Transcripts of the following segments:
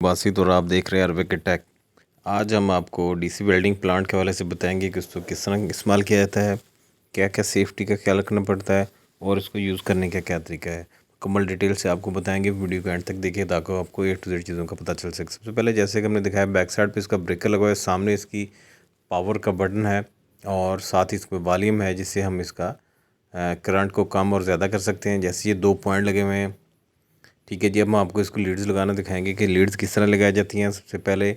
बासित और आप देख रहे हैं अरबिक टेक। आज हम आपको डीसी वेल्डिंग प्लांट के हवाले से बताएंगे कि उसको किस तरह इस्तेमाल किया जाता है, क्या क्या सेफ्टी का ख्याल रखना पड़ता है और इसको यूज़ करने का क्या तरीका है। मुकम्मल डिटेल से आपको बताएंगे, वीडियो को एंड तक देखिए ताकि आपको A to Z चीज़ों का पता चल सके। सबसे पहले जैसे कि हमने दिखाया, बैक साइड पर इसका ब्रेकर लगा हुआ है, सामने इसकी पावर का बटन है और साथ ही इसमें वॉल्यूम है जिससे हम इसका करंट को कम और ज़्यादा कर सकते हैं। जैसे ये 2 पॉइंट लगे हुए हैं, ठीक है जी। अब हम आपको इसको लीड्स लगाना दिखाएंगे कि लीड्स किस तरह लगाई जाती हैं। सबसे पहले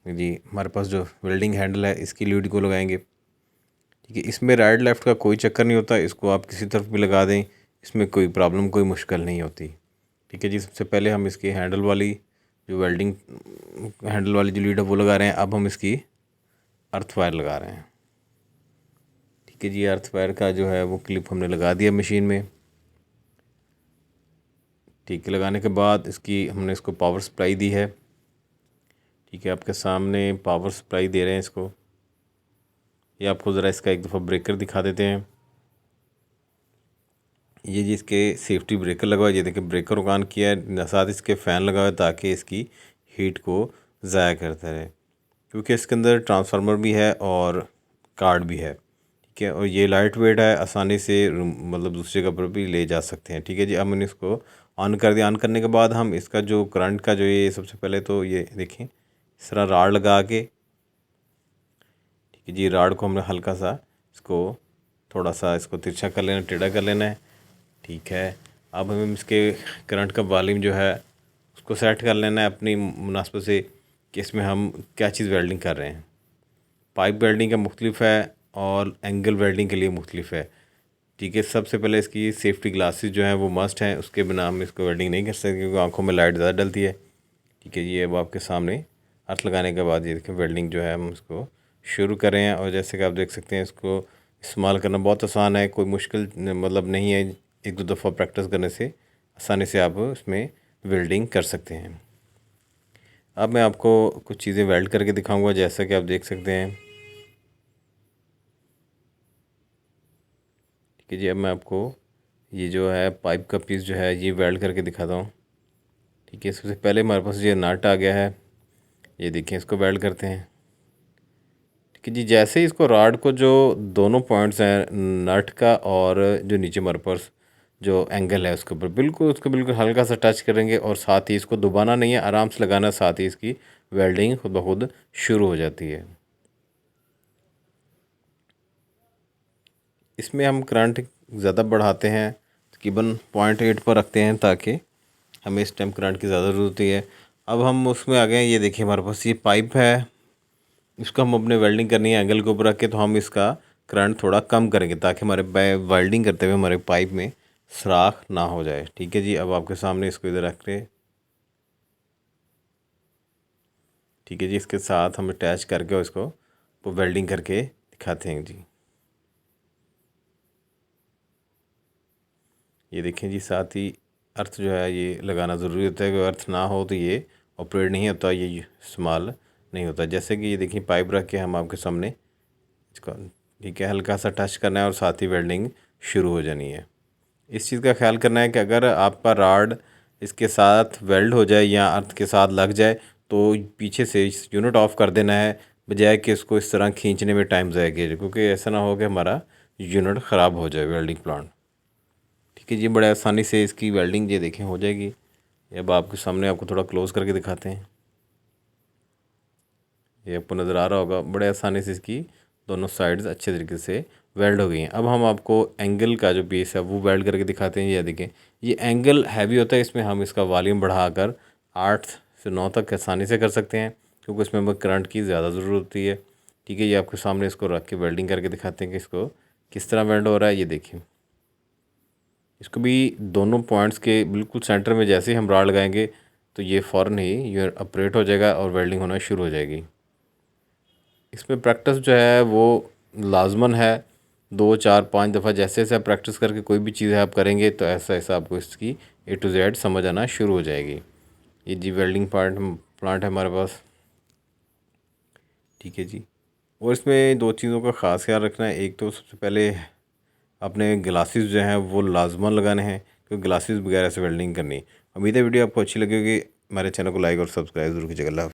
जी हमारे पास जो वेल्डिंग हैंडल है इसकी लीड को लगाएंगे, ठीक है। इसमें राइट लेफ़्ट का कोई चक्कर नहीं होता, इसको आप किसी तरफ भी लगा दें, इसमें कोई प्रॉब्लम कोई मुश्किल नहीं होती, ठीक है जी। सबसे पहले हम इसकी हैंडल वाली जो वेल्डिंग हैंडल वाली जो लीड है वो लगा रहे हैं। अब हम इसकी अर्थ वायर लगा रहे हैं, ठीक है जी। अर्थ वायर का जो है वो क्लिप हमने लगा दिया मशीन में, ठीक है। लगाने के बाद इसकी हमने इसको पावर सप्लाई दी है, ठीक है। आपके सामने पावर सप्लाई दे रहे हैं इसको। ये आपको ज़रा इसका एक दफ़ा ब्रेकर दिखा देते हैं। ये जी इसके सेफ्टी ब्रेकर लगा हुआ है, ये देखिए ब्रेकर ऑन किया है, साथ इसके फ़ैन लगा हुआ है ताकि इसकी हीट को ज़ाया करता रहे, क्योंकि इसके अंदर ट्रांसफार्मर भी है और कार्ड भी है, ठीक है। और ये लाइट वेट है, आसानी से मतलब दूसरी जगह पर भी ले जा सकते हैं, ठीक है जी। अब मैंने इसको ऑन कर दिया। ऑन करने के बाद हम इसका जो करंट का जो ये सबसे पहले तो ये देखें इस तरह राड लगा के, ठीक है जी। राड को हमने हल्का सा इसको थोड़ा सा इसको तिरछा कर लेना, टेढ़ा कर लेना है, ठीक है। अब हमें इसके करंट का वॉल्यूम जो है उसको सेट कर लेना है अपनी मुनासिबत से कि इसमें हम क्या चीज़ वेल्डिंग कर रहे हैं। पाइप वेल्डिंग का मुख्तलिफ है और एंगल वेल्डिंग के लिए मुख्तलिफ है, ठीक है। सबसे पहले इसकी सेफ्टी ग्लासेस जो हैं वो मस्ट हैं, उसके बिना हम इसको वेल्डिंग नहीं कर सकते क्योंकि आंखों में लाइट ज़्यादा डलती है, ठीक है। ये अब आपके सामने अर्थ लगाने के बाद ये देखिए वेल्डिंग जो है हम इसको शुरू कर रहे हैं। और जैसे कि आप देख सकते हैं इसको इस्तेमाल करना बहुत आसान है, कोई मुश्किल मतलब नहीं है। एक दो दफ़ा प्रैक्टिस करने से आसानी से आप इसमें वेल्डिंग कर सकते हैं। अब मैं आपको कुछ चीज़ें वेल्ड करके दिखाऊंगा, जैसा कि आप देख सकते हैं, ठीक है जी। अब मैं आपको ये जो है पाइप का पीस जो है ये वेल्ड करके दिखाता हूँ, ठीक है। सबसे पहले हमारे पास ये नट आ गया है, ये देखिए इसको वेल्ड करते हैं, ठीक है जी। जैसे ही इसको रॉड को जो दोनों पॉइंट्स हैं नट का और जो नीचे हमारे पास जो एंगल है उसके ऊपर बिल्कुल उसको बिल्कुल हल्का सा टच करेंगे और साथ ही इसको दबाना नहीं है, आराम से लगाना, साथ ही इसकी वेल्डिंग खुद ब खुद शुरू हो जाती है। इसमें हम करंट ज़्यादा बढ़ाते हैं, तकरीबन 0.8 पर रखते हैं ताकि हमें इस टाइम करंट की ज़्यादा ज़रूरत होती है। अब हम उसमें आ गए, ये देखिए हमारे पास ये पाइप है, इसको हम अपने वेल्डिंग करनी है एंगल के ऊपर रख के, तो हम इसका करंट थोड़ा कम करेंगे ताकि हमारे वेल्डिंग करते हुए हमारे पाइप में सुराख ना हो जाए, ठीक है जी। अब आपके सामने इसको इधर रख के, ठीक है जी, इसके साथ हम अटैच करके और इसको वेल्डिंग करके दिखाते हैं जी। ये देखें जी, साथ ही अर्थ जो है ये लगाना ज़रूरी होता है, अगर अर्थ ना हो तो ये ऑपरेट नहीं होता, ये इस्तेमाल नहीं होता। जैसे कि ये देखिए पाइप रख के हम आपके सामने इसको, ठीक है, हल्का सा टच करना है और साथ ही वेल्डिंग शुरू हो जानी है। इस चीज़ का ख्याल करना है कि अगर आपका राड इसके साथ वेल्ड हो जाए या अर्थ के साथ लग जाए तो पीछे से इस यूनिट ऑफ कर देना है, बजाय कि इसको इस तरह खींचने में टाइम ज़ाया किया जाए, क्योंकि ऐसा ना हो कि हमारा यूनिट ख़राब हो जाए वेल्डिंग प्लांट, ठीक है जी। बड़े आसानी से इसकी वेल्डिंग ये देखें हो जाएगी। अब आपके सामने आपको थोड़ा क्लोज़ करके दिखाते हैं, ये आपको नज़र आ रहा होगा, बड़े आसानी से इसकी दोनों साइड्स अच्छे तरीके से वेल्ड हो गई हैं। अब हम आपको एंगल का जो पीस है वो वेल्ड करके दिखाते हैं। ये देखें, ये एंगल हैवी होता है, इसमें हम इसका वॉल्यूम बढ़ाकर 8 से 9 तक आसानी से कर सकते हैं, क्योंकि इसमें हमें करंट की ज़्यादा ज़रूरत होती है, ठीक है। ये आपके सामने इसको रख के वेल्डिंग करके दिखाते हैं कि इसको किस तरह वेल्ड हो रहा है। ये देखिए, इसको भी दोनों पॉइंट्स के बिल्कुल सेंटर में जैसे ही हम रॉड लगाएंगे तो ये फ़ौरन ही ये ऑपरेट हो जाएगा और वेल्डिंग होना शुरू हो जाएगी। इसमें प्रैक्टिस जो है वो लाजमन है, 2 4 5 दफ़ा जैसे जैसे आप प्रैक्टिस करके कोई भी चीज़ आप करेंगे तो ऐसा ऐसा आपको इसकी A to Z समझ आना शुरू हो जाएगी। ये जी वेल्डिंग प्लांट है हमारे पास, ठीक है जी। और इसमें दो चीज़ों का ख़ास ख्याल रखना है। एक तो सबसे पहले अपने ग्लासेस जो हैं वो लाजमन लगाने हैं, क्योंकि ग्लासेस वगैरह से वेल्डिंग करनी। उम्मीद है वीडियो आपको अच्छी लगेगी। हमारे चैनल को लाइक और सब्सक्राइब ज़रूर कीजिएगा। अल्लाह हाफ़िज़।